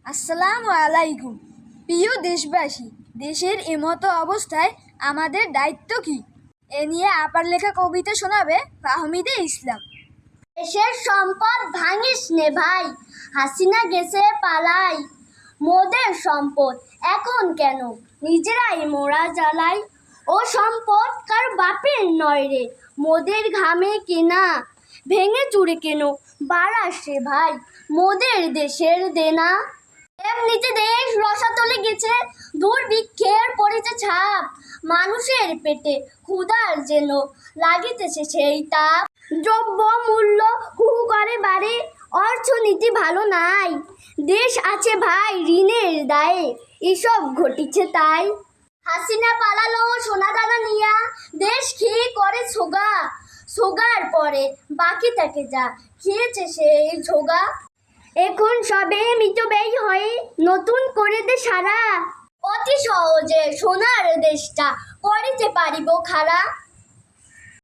আসসালামু আলাইকুম। প্রিয় দেশবাসী, দেশের এমতো অবস্থায় আমাদের দায়িত্ব কি, এ নিয়ে আপার লেখা কবিতা শোনাবে ফাহমিদে ইসলাম। দেশের সম্পদ ভাঙিস নে ভাই, হাসিনা গেছে পালাই। মোদের সম্পদ এখন কেন নিজেরাই মোরা জ্বালাই। ও সম্পদ কার বাপের নয় রে, মোদের ঘামে কেনা। ভেঙে চুরে কেন বাড়াস রে ভাই, মোদের দেশের দেনা। এমনিতে দেশ রসাতলে গেছে, দুর্ভিক্ষের পড়েছে ছাপ। মানুষের পেটে ক্ষুধার যেন লাগিতেছে সেই তাপ। দ্রব্য মূল্য হু হু করে বাড়ে, অর্থনীতি ভালো নাই। দেশ আছে ভাই ঋণের দায়ে, এসব ঘটিছে তাই। হাসিনা পালালো সোনা দানা নিয়া, দেশ খেয়ে করে ছোগা। ছোগার পরে বাকি থাকে যা খেয়েছে সেই ছোগা। এখন সবে মিতব্যয়ী হয়ে নতুন করে দে সারা। অতি সহজে সোনার দেশটা করিতে পারিব খাড়া।